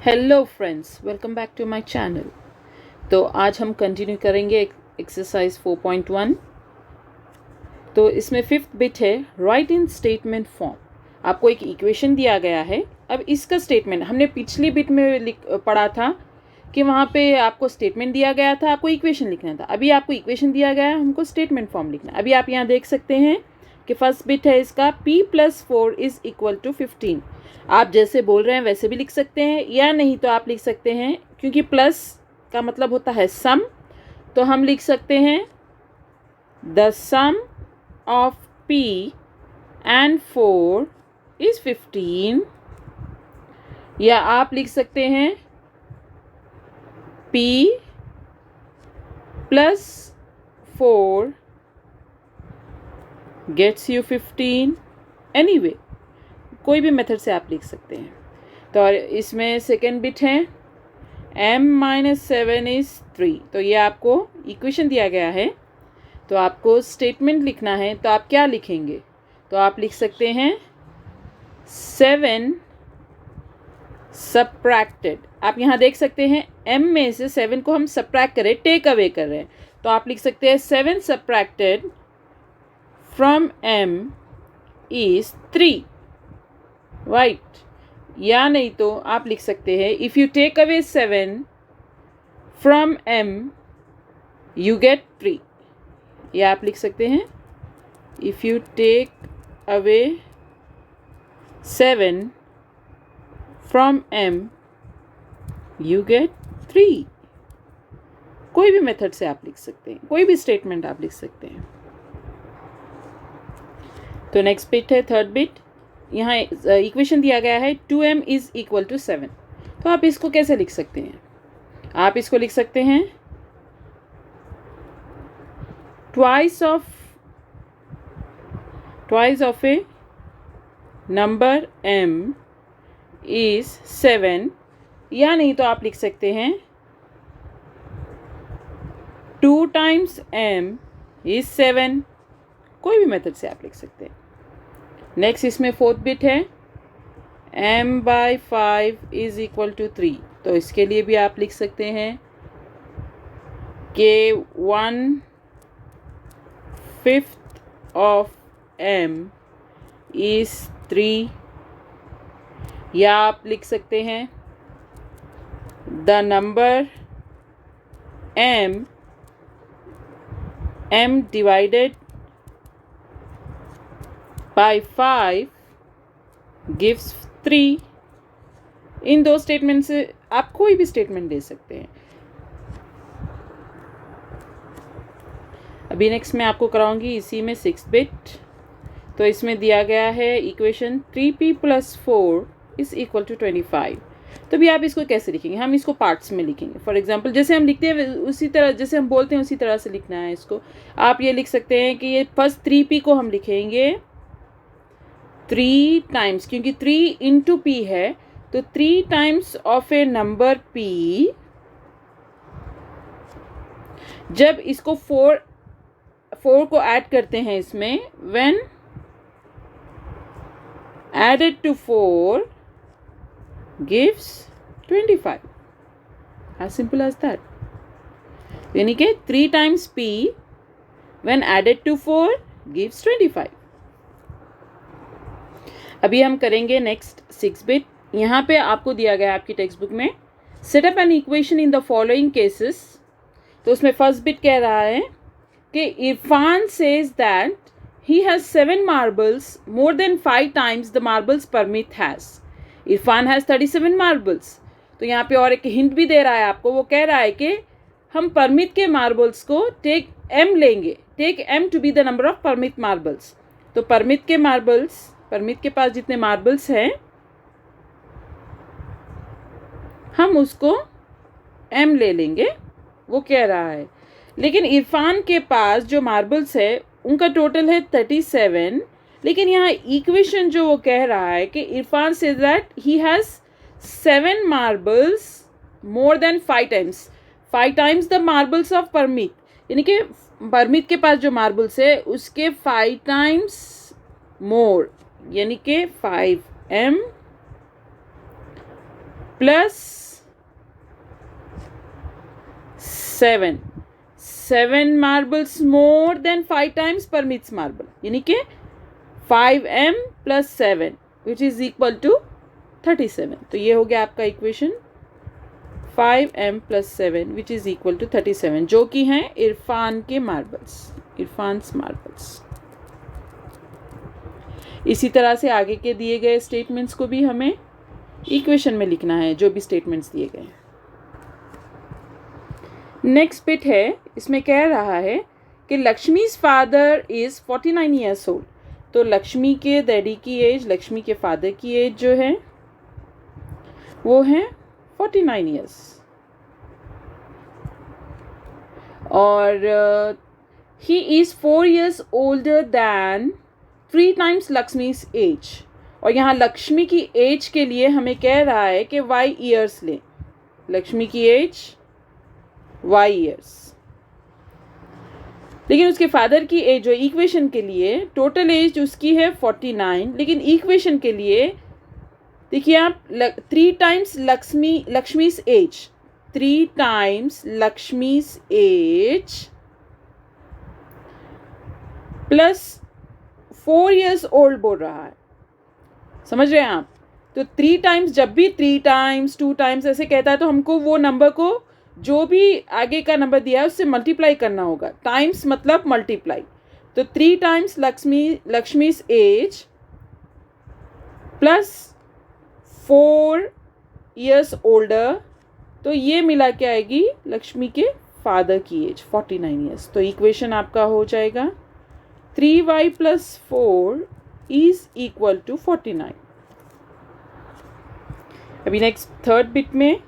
Hello friends, welcome back to my channel. तो आज हम कंटिन्यू करेंगे एक्सरसाइज 4.1। तो इसमें फिफ्थ बिट है राइट इन स्टेटमेंट फॉर्म। आपको एक इक्वेशन दिया गया है। अब इसका स्टेटमेंट हमने पिछली बिट में पढ़ा था कि वहाँ पे आपको स्टेटमेंट दिया गया था, आपको इक्वेशन लिखना था। अभी आपको इक्वेशन दिया गया है, हमको स्टेटमेंट फॉर्म लिखना है। अभी आप यहाँ देख सकते हैं कि फर्स्ट बिट है इसका p+4 इज इक्वल टू 15। आप जैसे बोल रहे हैं वैसे भी लिख सकते हैं, या नहीं तो आप लिख सकते हैं, क्योंकि प्लस का मतलब होता है सम, तो हम लिख सकते हैं the sum of p and 4 is 15। या आप लिख सकते हैं p + 4 गेट्स यू 15। एनीवे, कोई भी मेथड से आप लिख सकते हैं। तो इसमें सेकेंड बिट है m-7 इज 3। तो ये आपको इक्वेशन दिया गया है, तो आपको स्टेटमेंट लिखना है। तो आप क्या लिखेंगे? तो आप लिख सकते हैं 7 सब्ट्रैक्टेड। आप यहाँ देख सकते हैं m में से 7 को हम सब्ट्रैक्ट करें, टेक अवे कर रहे हैं, तो आप लिख सकते हैं 7 subtracted from m is 3, right. या नहीं तो आप लिख सकते हैं if you take away 7 from m you get 3। या आप लिख सकते हैं if you take away 7 from m you get 3। कोई भी मेथड से आप लिख सकते हैं, कोई भी स्टेटमेंट आप लिख सकते हैं। तो नेक्स्ट बिट है थर्ड बिट। यहाँ इक्वेशन दिया गया है 2m इज इक्वल टू 7। तो आप इसको कैसे लिख सकते हैं? आप इसको लिख सकते हैं twice of a number m is 7। या नहीं तो आप लिख सकते हैं 2 टाइम्स m इज 7। कोई भी मेथड से आप लिख सकते हैं। नेक्स्ट इसमें फोर्थ बिट है m/5 इज इक्वल टू 3। तो इसके लिए भी आप लिख सकते हैं कि 1/5 ऑफ m इज 3। या आप लिख सकते हैं the number m divided by 5 gives 3। इन दो स्टेटमेंट से आप कोई भी स्टेटमेंट दे सकते हैं। अभी नेक्स्ट मैं आपको कराऊंगी इसी में 6 बिट। तो इसमें दिया गया है equation 3p + 4 is equal to 25। तो भी आप इसको कैसे लिखेंगे? हम इसको पार्ट्स में लिखेंगे। फॉर एग्जांपल जैसे हम लिखते हैं उसी तरह, जैसे हम बोलते हैं उसी तरह से लिखना है इसको। आप ये लिख सकते हैं कि ये फर्स्ट 3p को हम लिखेंगे 3 टाइम्स, क्योंकि 3 इंटू p है, तो 3 times of a number p। जब इसको 4 को ऐड करते हैं इसमें, when added to 4 gives 25। As simple as that. यानी कि 3 times p when added to 4 gives 25। अभी हम करेंगे नेक्स्ट 6 बिट। यहाँ पे आपको दिया गया है आपकी टेक्स्ट बुक में set up an equation in the following cases. तो उसमें फर्स्ट बिट कह रहा है कि Irfan says that he has 7 marbles more than 5 times the marbles Parmit has. Irfan has 37 marbles. तो यहाँ पे और एक हिंट भी दे रहा है आपको। वो कह रहा है कि हम परमित के मार्बल्स को टेक m लेंगे, take m to be the number of Parmit marbles. तो परमित के पास जितने मार्बल्स हैं हम उसको m ले लेंगे, वो कह रहा है। लेकिन इरफान के पास जो मार्बल्स है उनका टोटल है 37। लेकिन यहाँ इक्वेशन जो वो कह रहा है कि Irfan says that he has 7 marbles more than 5 times the marbles of Parmit. यानी कि परमित के पास जो मार्बल्स है उसके 5 टाइम्स मोर, यानी कि 5m plus 7 marbles more than 5 times Parmit's marble, यानी कि 5m plus 7 which is equal to 37। तो ये हो गया आपका equation 5m plus 7 which is equal to 37, जो कि हैं इरफान के मार्बल्स, इरफान्स मार्बल्स। इसी तरह से आगे के दिए गए स्टेटमेंट्स को भी हमें इक्वेशन में लिखना है, जो भी स्टेटमेंट्स दिए गए हैं। नेक्स्ट बिट है, इसमें कह रहा है कि Lakshmi's father is 49 years old. तो लक्ष्मी के डैडी की एज, लक्ष्मी के फादर की एज जो है वो है 49 ईयर्स, और he is 4 years older than 3 times Lakshmi's age. और यहाँ लक्ष्मी की एज के लिए हमें कह रहा है कि y ईयर्स लें, लक्ष्मी की एज y ईयर्स, लेकिन उसके फादर की एज जो इक्वेशन के लिए टोटल एज उसकी है 49, लेकिन इक्वेशन के लिए देखिए आप 3 times Lakshmi's age, 3 times Lakshmi's age plus 4 years old बोल रहा है, समझ रहे हैं आप। तो 3 टाइम्स, जब भी 3 टाइम्स 2 टाइम्स ऐसे कहता है तो हमको वो नंबर को जो भी आगे का नंबर दिया है उससे मल्टीप्लाई करना होगा। टाइम्स मतलब मल्टीप्लाई, तो 3 times Lakshmi's age plus 4 years older, तो ये मिला के आएगी लक्ष्मी के फादर की एज 49 ईयर्स। तो इक्वेशन आपका हो जाएगा 3y plus 4 is equal to 49। अभी नेक्स्ट थर्ड बिट में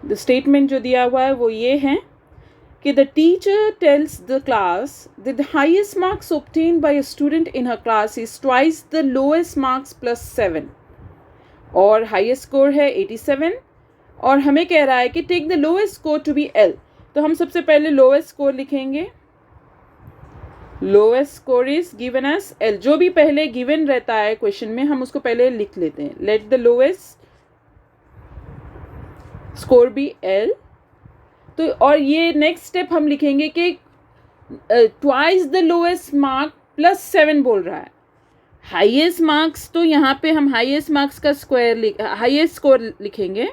द स्टेटमेंट जो दिया हुआ है वो ये है कि the teacher tells the class that the highest marks obtained by a student in her class is twice the lowest marks plus 7, और हाईएस्ट स्कोर है 87, और हमें कह रहा है कि take the lowest score to be L। तो हम सबसे पहले लोएस्ट स्कोर लिखेंगे, lowest score is given as L। जो भी पहले गिवन रहता है क्वेश्चन में हम उसको पहले लिख लेते हैं, let the lowest score be L। तो और ये नेक्स्ट स्टेप हम लिखेंगे कि twice the lowest mark plus 7 बोल रहा है। हाईएस्ट मार्क्स, तो यहाँ पे हम हाईएस्ट मार्क्स का स्क्वायर हाईएस्ट स्कोर लिखेंगे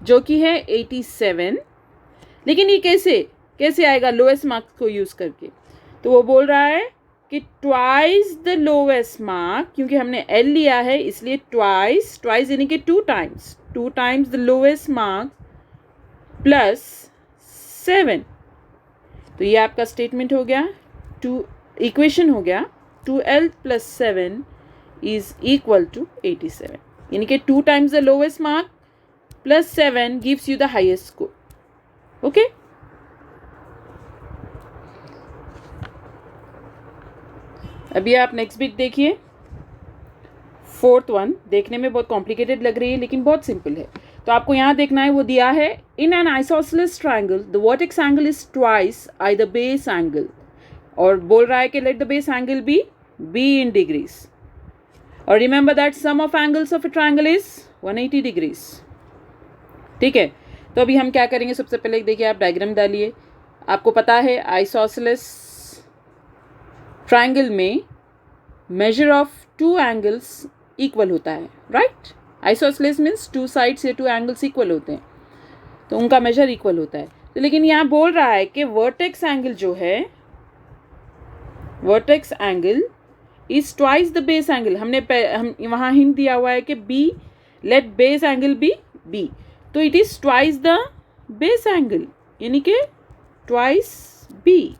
जो कि है 87, लेकिन ये कैसे आएगा लोएस्ट मार्क्स को यूज करके। तो वो बोल रहा है कि ट्वाइस द लोएस्ट मार्क, क्योंकि हमने L लिया है इसलिए ट्वाइस यानी कि 2 times the lowest mark plus 7। तो ये आपका स्टेटमेंट हो गया, इक्वेशन हो गया 2L plus 7 is equal to 87, यानी कि 2 times the lowest mark plus 7 gives you the highest score. Okay, अभी आप नेक्स्ट बिट देखिए, फोर्थ वन। देखने में बहुत कॉम्प्लिकेटेड लग रही है लेकिन बहुत सिंपल है। तो आपको यहाँ देखना है, वो दिया है in an isosceles triangle the vertex angle is twice I the base angle, और बोल रहा है कि let the base angle be in degrees, और remember that sum of angles of a triangle is 180 degrees. ठीक है, तो अभी हम क्या करेंगे, सबसे पहले देखिए आप डायग्राम डालिए। आपको पता है आइसोसेलेस ट्राइंगल में मेजर ऑफ 2 एंगल्स इक्वल होता है, राइट। आइसोसेलेस मीन्स 2 साइड्स या 2 एंगल्स इक्वल होते हैं, तो उनका मेजर इक्वल होता है। तो लेकिन यहाँ बोल रहा है कि वर्टेक्स एंगल जो है, vertex angle is twice the base angle. हम वहाँ हिंट दिया हुआ है कि B, let base angle B, तो it is twice the base angle, यानी कि ट्वाइस बी।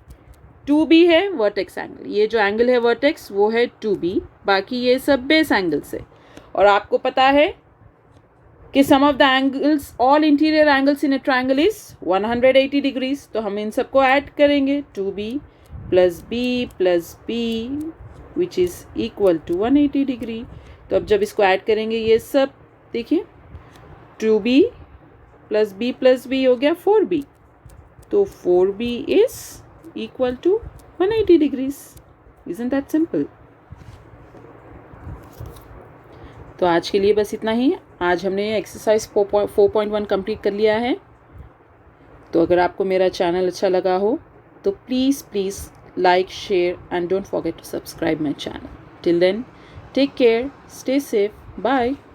2b है वर्टेक्स एंगल, ये जो एंगल है वर्टेक्स वो है 2b, बाकी ये सब बेस एंगल्स है। और आपको पता है कि sum of the angles, all interior angles in a triangle is 180 degrees. तो हम इन सबको ऐड करेंगे, 2b plus B which is equal to 180 degree. तो अब जब इसको ऐड करेंगे ये सब देखिए, 2b प्लस बी हो गया 4b, तो 4b is equal to 180 degrees. Isn't that simple? तो आज के लिए बस इतना ही है। आज हमने ये एक्सरसाइज 4.1 कंप्लीट कर लिया है। तो अगर आपको मेरा चैनल अच्छा लगा हो तो please like, share and don't forget to subscribe my channel. Till then, take care, stay safe, bye.